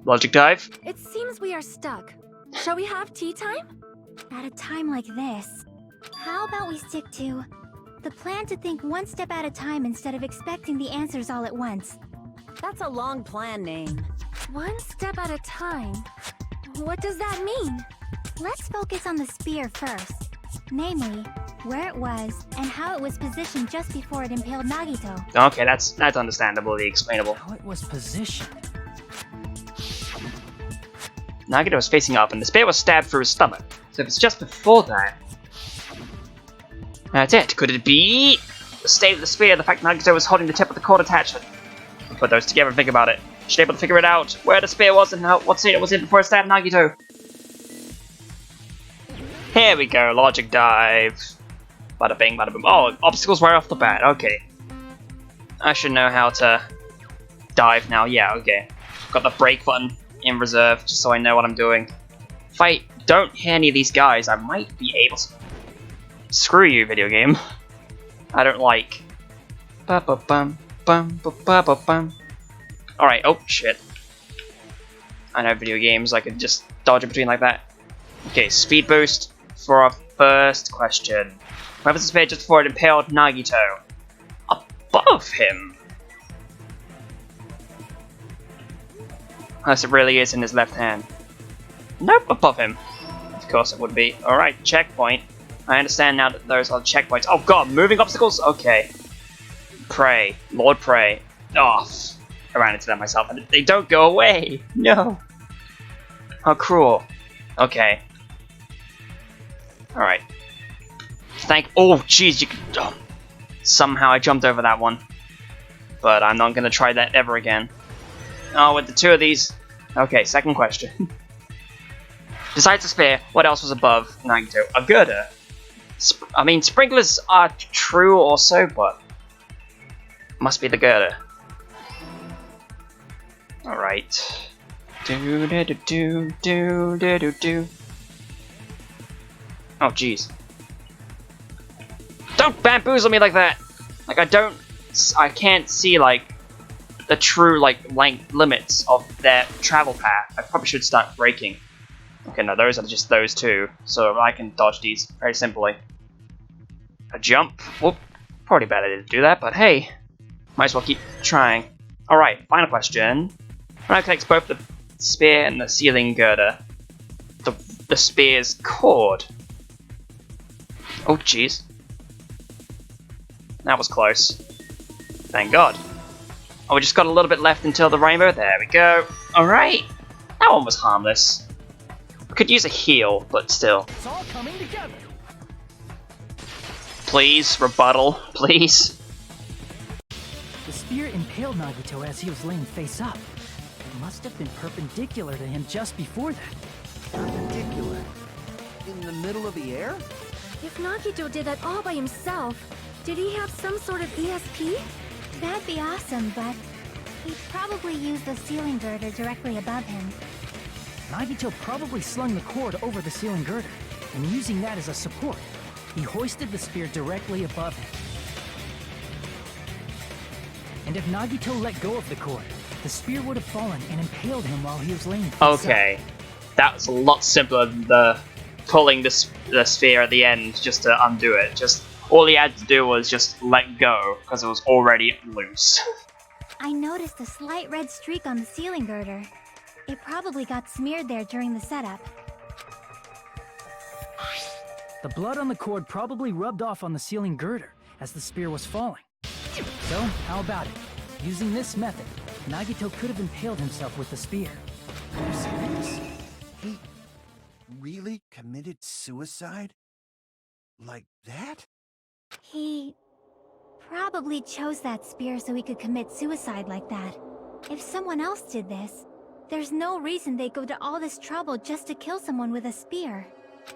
Logic dive? It seems we are stuck. Shall we have tea time? At a time like this, how about we stick to the plan to think one step at a time instead of expecting the answers all at once? That's a long plan name. One step at a time? What does that mean? Let's focus on the spear first. Namely, where it was and how it was positioned just before it impaled Nagito. Okay, that's understandably explainable. How it was positioned. Nagito was facing up, and the spear was stabbed through his stomach. So if it's just before that... That's it. Could it be the state of the spear, the fact Nagito was holding the tip of the cord attachment? We'll put those together and think about it. Should be able to figure it out, where the spear was and what state it was in before it stabbed Nagito. Here we go, logic dive. Bada bing, bada boom. Oh, obstacles right off the bat, okay. I should know how to dive now, yeah, okay. Got the brake button in reserve, just so I know what I'm doing. If I don't hit any of these guys, I might be able to... Screw you, video game. I don't like... Ba-ba-bum, bum-ba-ba-ba-bum. Alright, oh shit. I know video games, I could just dodge in between like that. Okay, speed boost for our first question. Where was the spear just before it impaled Nagito? Above him? Unless it really is in his left hand. Nope, above him. Of course it would be. Alright, checkpoint. I understand now that those are checkpoints. Oh god, moving obstacles? Okay. Pray. Lord pray. Oh, I ran into them myself and they don't go away! No! How cruel. Okay. Alright. Oh jeez, you could... Oh. Somehow I jumped over that one. But I'm not gonna try that ever again. Oh, with the two of these... Okay, second question. Besides the spear, what else was above Nagito? A girder. I mean, sprinklers are true also, but... Must be the girder. Alright. Do-do-do-do-do-do-do-do. Oh, jeez. Don't bamboozle me like that! Like, I can't see, like, the true, like, length limits of their travel path. I probably should start braking. Okay, no, those are just those two, so I can dodge these very simply. A jump. Whoop. Probably bad I didn't do that, but hey. Might as well keep trying. Alright, final question. When I connect both the spear and the ceiling girder, the spear's cord. Oh, jeez. That was close. Thank God. Oh, we just got a little bit left until the rainbow. There we go. Alright. That one was harmless. We could use a heal, but still. It's all coming together. Please, rebuttal. Please. The spear impaled Nagito as he was laying face up. It must have been perpendicular to him just before that. Perpendicular? In the middle of the air? If Nagito did that all by himself, did he have some sort of ESP? That'd be awesome, but he'd probably used the ceiling girder directly above him. Nagito probably slung the cord over the ceiling girder, and using that as a support, he hoisted the spear directly above him. And if Nagito let go of the cord, the spear would have fallen and impaled him while he was laying face up. Okay. That was a lot simpler than the pulling the sphere at the end just to undo it. Just all he had to do was just let go, because it was already loose. I noticed a slight red streak on the ceiling girder. It probably got smeared there during the setup. The blood on the cord probably rubbed off on the ceiling girder as the spear was falling. So, how about it? Using this method, Nagito could have impaled himself with the spear. Are you serious? He really committed suicide? Like that? He probably chose that spear so he could commit suicide like that. If someone else did this, there's no reason they'd go to all this trouble just to kill someone with a spear.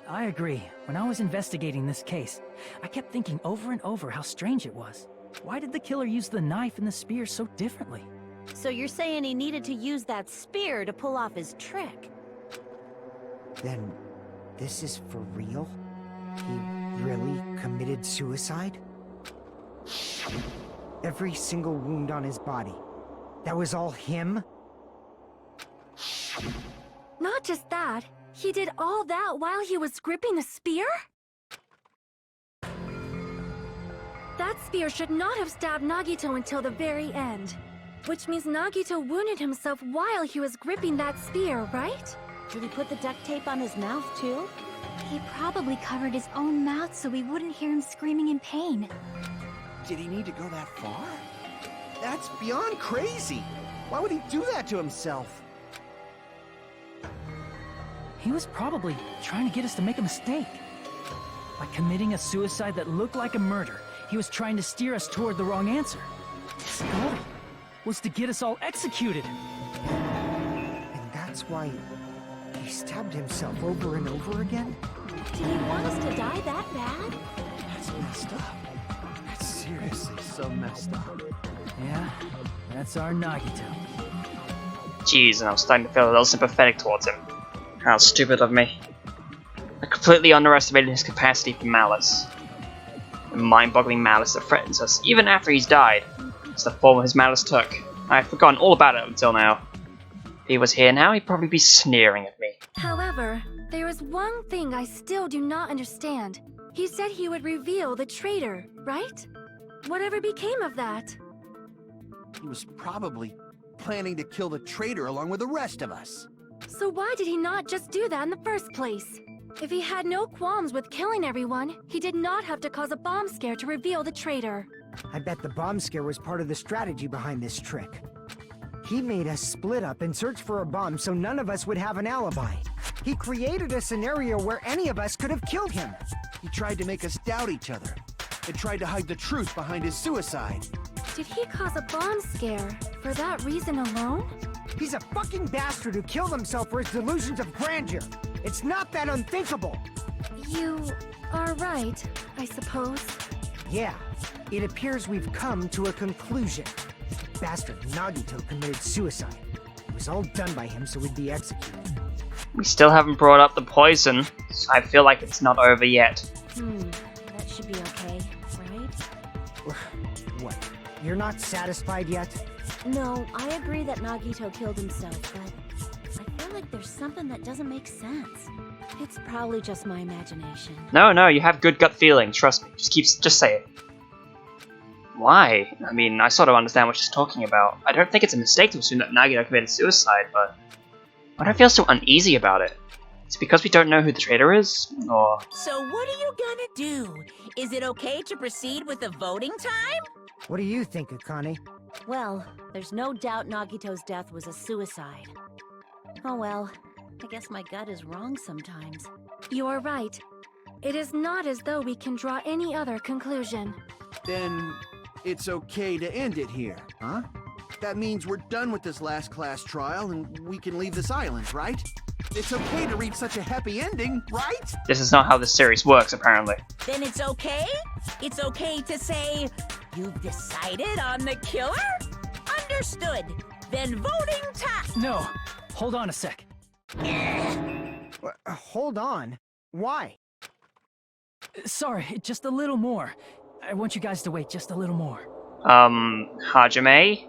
I agree. When I was investigating this case, I kept thinking over and over how strange it was. Why did the killer use the knife and the spear so differently? So you're saying he needed to use that spear to pull off his trick? Then, this is for real? He really committed suicide? Every single wound on his body. That was all him? Not just that, he did all that while he was gripping the spear? That spear should not have stabbed Nagito until the very end. Which means Nagito wounded himself while he was gripping that spear, right? Did he put the duct tape on his mouth too? He probably covered his own mouth so we wouldn't hear him screaming in pain. Did he need to go that far? That's beyond crazy. Why would he do that to himself? He was probably trying to get us to make a mistake. By committing a suicide that looked like a murder, he was trying to steer us toward the wrong answer. His goal was to get us all executed. And that's why he stabbed himself over and over again? Did he want us to die that bad? That's messed up. That's seriously so messed up. Yeah, that's our Nagito. Jeez, and I was starting to feel a little sympathetic towards him. How stupid of me. I completely underestimated his capacity for malice. The mind-boggling malice that threatens us, even after he's died. It's the form his malice took. I had forgotten all about it until now. If he was here now, he'd probably be sneering at me. However, there is one thing I still do not understand. He said he would reveal the traitor, right? Whatever became of that? He was probably planning to kill the traitor along with the rest of us. So why did he not just do that in the first place? If he had no qualms with killing everyone, he did not have to cause a bomb scare to reveal the traitor. I bet the bomb scare was part of the strategy behind this trick. He made us split up and search for a bomb so none of us would have an alibi. He created a scenario where any of us could have killed him. He tried to make us doubt each other and tried to hide the truth behind his suicide. Did he cause a bomb scare for that reason alone? He's a fucking bastard who killed himself for his delusions of grandeur. It's not that unthinkable. You are right, I suppose. Yeah, it appears we've come to a conclusion. Bastard Nagito committed suicide. It was all done by him so we'd be executed. We still haven't brought up the poison, so I feel like it's not over yet. That should be okay, right? What? You're not satisfied yet? No, I agree that Nagito killed himself, but I feel like there's something that doesn't make sense. It's probably just my imagination. No, you have good gut feeling, trust me. Just say it. Why? I mean, I sort of understand what she's talking about. I don't think it's a mistake to assume that Nagito committed suicide, but why do I feel so uneasy about it? Is it because we don't know who the traitor is? Or... So what are you gonna do? Is it okay to proceed with the voting time? What do you think, Akane? Well, there's no doubt Nagito's death was a suicide. Oh well, I guess my gut is wrong sometimes. You are right. It is not as though we can draw any other conclusion. Then it's okay to end it here, huh? That means we're done with this last class trial and we can leave this island, right? It's okay to reach such a happy ending, right? This is not how this series works, apparently. Then it's okay? It's okay to say, you've decided on the killer? Understood. Then voting time. No, hold on a sec. Hold on. Why? Sorry, just a little more. I want you guys to wait just a little more. Hajime?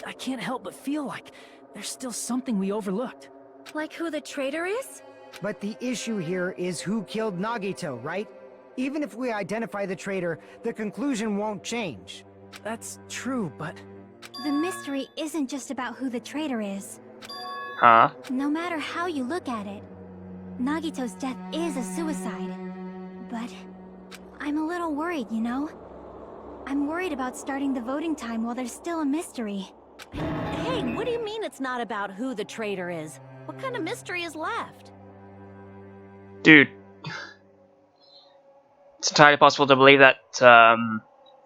I can't help but feel like there's still something we overlooked. Like who the traitor is? But the issue here is who killed Nagito, right? Even if we identify the traitor, the conclusion won't change. That's true, but... The mystery isn't just about who the traitor is. Huh? No matter how you look at it, Nagito's death is a suicide. But I'm a little worried, you know? I'm worried about starting the voting time while there's still a mystery. Hey, what do you mean it's not about who the traitor is? What kind of mystery is left? Dude. It's entirely possible to believe that,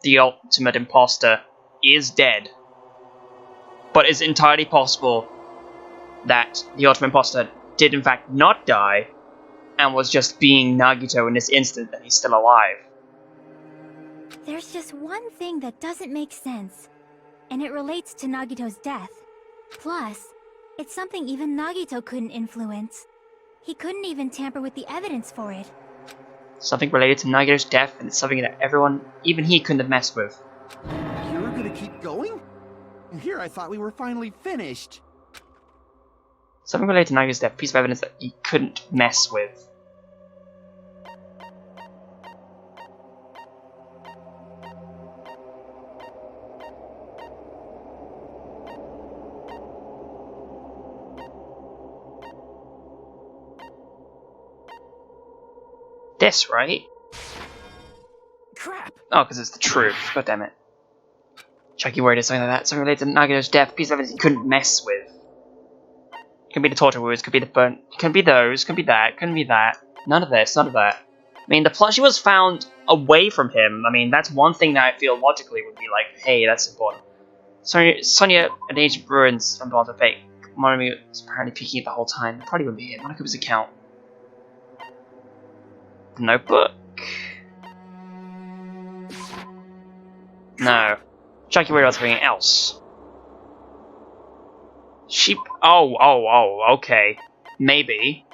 the ultimate imposter is dead. But it's entirely possible that the ultimate imposter did in fact not die, and was just being Nagito in this instant and he's still alive. There's just one thing that doesn't make sense. and it relates to Nagito's death. Plus, it's something even Nagito couldn't influence. He couldn't even tamper with the evidence for it. Something related to Nagito's death, and it's something that everyone, even he, couldn't have messed with. You're gonna keep going? Here I thought we were finally finished. Something related to Nagito's death, piece of evidence that he couldn't mess with. This, right? Crap! Oh, because it's the truth. God damn it. Chucky worried or something like that. Something related to Nagito's death, piece of evidence he couldn't mess with. Could be the torture wounds, could be the burn, could be those, could be that, couldn't be that. None of this, none of that. I mean, the plushie was found away from him. I mean, that's one thing that I feel logically would be like, hey, that's important. Sonia and Agent Bruins from Baltimore Fake. Monomi was apparently peeking it the whole time. It probably wouldn't be it. Monokuma's account. The notebook? No. Chucky worried about something else. Sheep. Oh, okay. Maybe.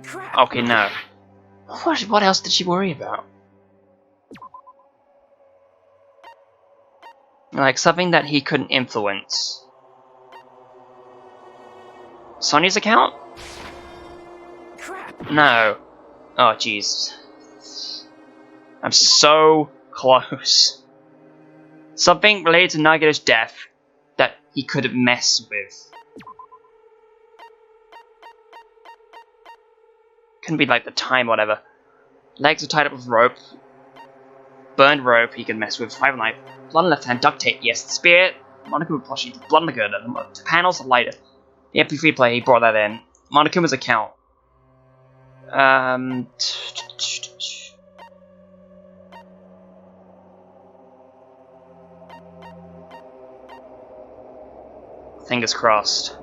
Crap! Okay, no. What else did she worry about? Like, something that he couldn't influence. Sonia's account? Crap! No. Oh, jeez. I'm so close. Something related to Nagito's death that he couldn't mess with. Couldn't be like the time, whatever. Legs are tied up with rope. Burned rope he could mess with. Five knife. Blood on left hand. Duct tape. Yes. The spear. Monokuma plushie. The blood on the girdle. The panels. The lighter. The MP3 player. He brought that in. Monokuma's account. Fingers crossed.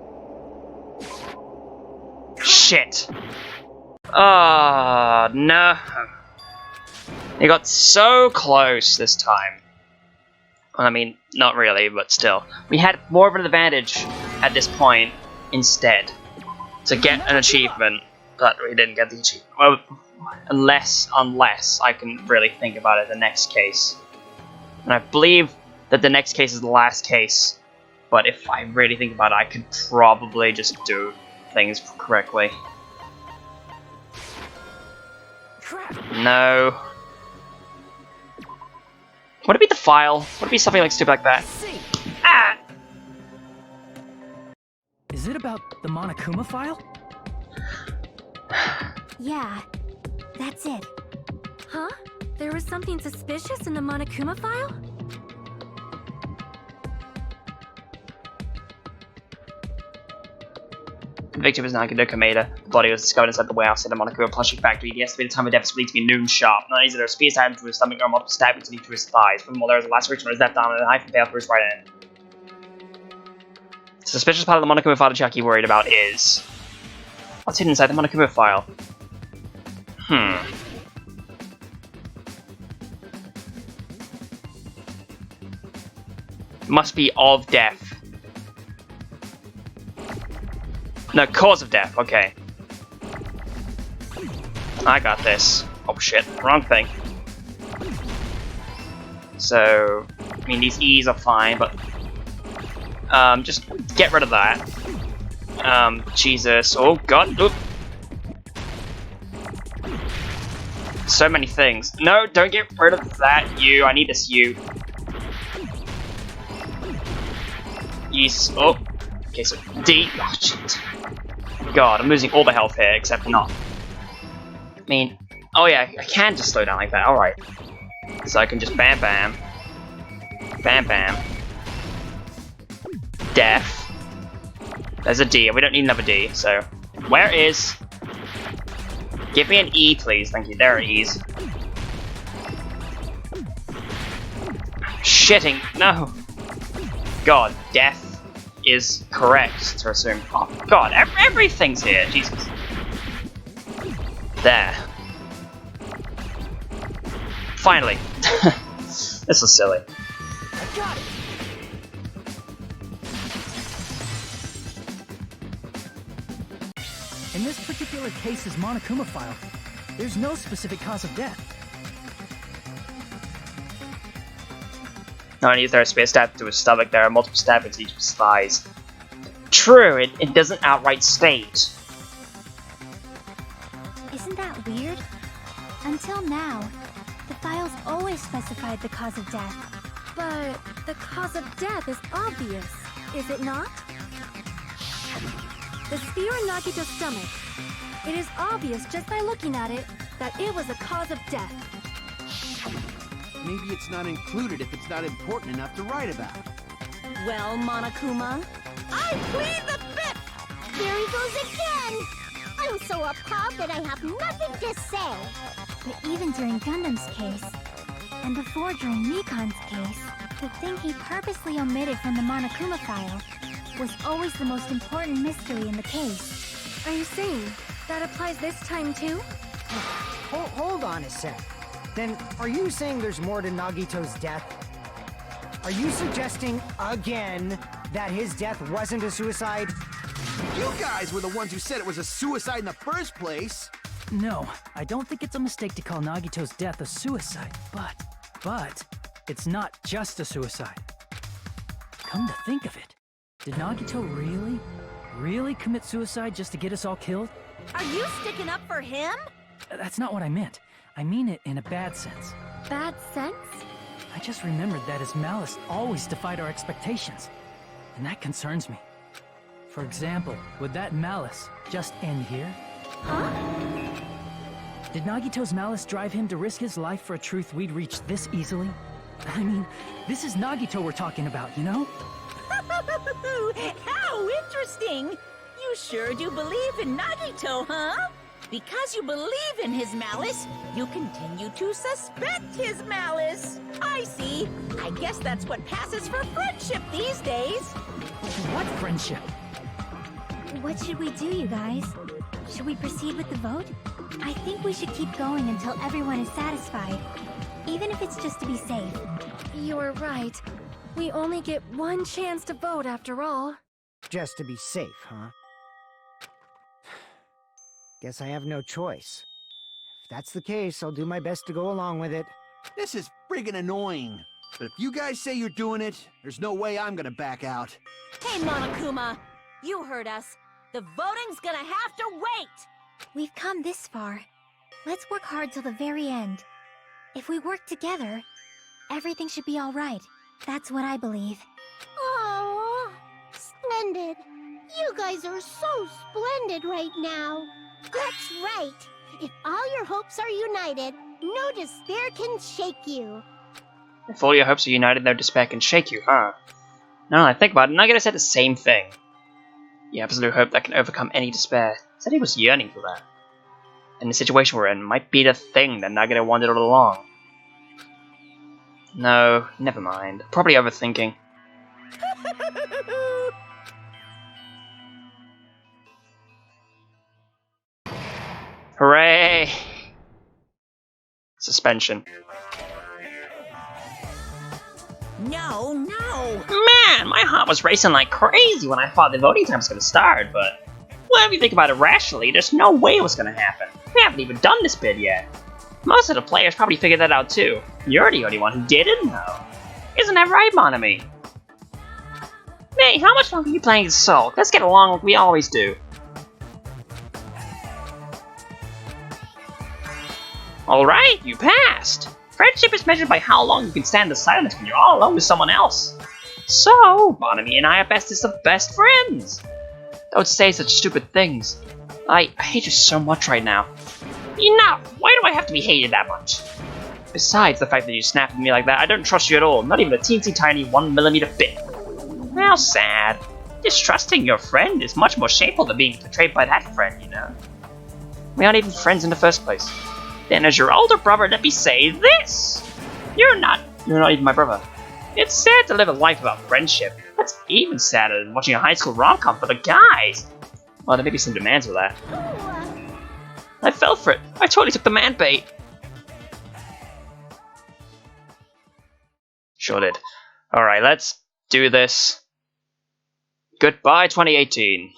Shit. Oh, no. He got so close this time. Well, I mean, not really, but still. We had more of an advantage at this point instead to get an achievement, but we didn't get the achievement. Well, unless I can really think about it, the next case. And I believe that the next case is the last case. But if I really think about it, I could probably just do things correctly. Crap! No. Would it be the file? Would it be something like stupid like that? Ah! Is it about the Monokuma file? Yeah, that's it. Huh? There was something suspicious in the Monokuma file? The victim is Nagito Kameda. The body was discovered inside the warehouse at the Monokuma plushie factory. The estimated time of death is believed to be noon sharp. Not only is there a spear stabbed into his stomach or multiple stabbings into his thighs. Furthermore, there is a laceration on his left arm and a knife impaled through his right hand. The suspicious part of the Monokuma file Chucky worried about is... what's hidden inside the Monokuma file? Must be of death. No, cause of death, okay. I got this. Oh shit, wrong thing. So, I mean, these E's are fine, but... just get rid of that. Jesus, oh god, oop. So many things. No, don't get rid of that U, I need this U. Yes, oh. Okay, so D. Oh, shit. God, I'm losing all the health here, except not. I mean, oh yeah, I can just slow down like that, alright. So I can just bam bam. Bam bam. Death. There's a D, and we don't need another D, so. Where is... give me an E, please, thank you, there are E's. Shitting, no! God, death is correct to assume. Oh god, everything's here, Jesus. There. Finally. This is silly. Got it! In this particular case's Monokuma file, there's no specific cause of death. Not only is there a spear stab to his stomach, there are multiple stab wounds to each of his thighs. True, it doesn't outright state. Isn't that weird? Until now, the files always specified the cause of death. But the cause of death is obvious, is it not? The spear in Nagito's stomach. It is obvious just by looking at it that it was a cause of death. Maybe it's not included if it's not important enough to write about. Well, Monokuma, I plead the fifth! There he goes again! I'm so appalled that I have nothing to say. But even during Gundam's case, and before during Nikon's case, the thing he purposely omitted from the Monokuma file was always the most important mystery in the case. Are you saying that applies this time too? Hold on a sec. Then, are you saying there's more to Nagito's death? Are you suggesting, again, that his death wasn't a suicide? You guys were the ones who said it was a suicide in the first place. No, I don't think it's a mistake to call Nagito's death a suicide, but it's not just a suicide. Come to think of it, did Nagito really commit suicide just to get us all killed? are you sticking up for him? That's not what I meant. I mean it in a bad sense. Bad sense? I just remembered that his malice always defied our expectations, and that concerns me. For example, would that malice just end here? Huh? Did Nagito's malice drive him to risk his life for a truth we'd reach this easily? I mean, this is Nagito we're talking about, you know? How interesting! You sure do believe in Nagito, huh? Because you believe in his malice, you continue to suspect his malice. I see. I guess that's what passes for friendship these days. What friendship? What should we do, you guys? Should we proceed with the vote? I think we should keep going until everyone is satisfied, even if it's just to be safe. You're right. We only get one chance to vote after all. Just to be safe, huh? Guess I have no choice. If that's the case, I'll do my best to go along with it. This is friggin' annoying. But if you guys say you're doing it, there's no way I'm gonna back out. Hey, Monokuma, you heard us. The voting's gonna have to wait! We've come this far. Let's work hard till the very end. If we work together, everything should be all right. That's what I believe. Oh, splendid. You guys are so splendid right now. That's right. If all your hopes are united, no despair can shake you. If all your hopes are united, no despair can shake you, huh? Now that I think about it, Nagito said the same thing. The absolute hope that can overcome any despair. Said he was yearning for that. And the situation we're in might be the thing that Nagito wanted all along. No, never mind. Probably overthinking. Hooray! Suspension. No, no! Man, my heart was racing like crazy when I thought the voting time was going to start, but well, if you think about it rationally, there's no way it was going to happen. We haven't even done this bid yet. Most of the players probably figured that out too. You're the only one who didn't know. Isn't that right, Monami? Hey, how much longer are you playing as Soul? Let's get along like we always do. Alright, you passed! Friendship is measured by how long you can stand the silence when you're all alone with someone else. So, Bonami and I are bestest of best friends! Don't say such stupid things. I hate you so much right now. Enough! Why do I have to be hated that much? Besides the fact that you snapped at me like that, I don't trust you at all, not even a teensy tiny 1mm bit. How sad. Distrusting your friend is much more shameful than being betrayed by that friend, you know? We aren't even friends in the first place. Then as your older brother, let me say this! You're not even my brother. It's sad to live a life without friendship. That's even sadder than watching a high school rom-com for the guys. Well, there may be some demands for that. I fell for it. I totally took the man bait. Sure did. Alright, let's do this. Goodbye 2018.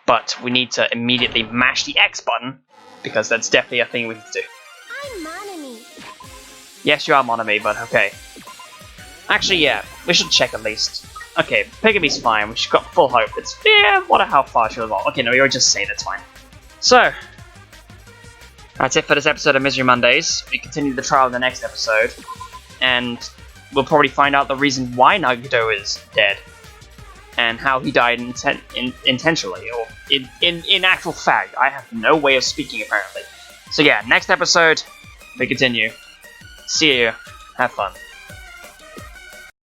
But we need to immediately mash the X button, because that's definitely a thing we need to do. I'm Monami. Yes, you are Monami, but okay. Actually, yeah, we should check at least. Okay, Pigaby's fine, we've got full hope. It's, yeah, wonder how far she'll evolve. Okay, no, you're just saying it's fine. So, that's it for this episode of Misery Mondays. We continue the trial in the next episode, and we'll probably find out the reason why Nagito is dead, and how he died intentionally, or in actual fact. I have no way of speaking, apparently. So yeah, next episode, we continue. See you. Have fun.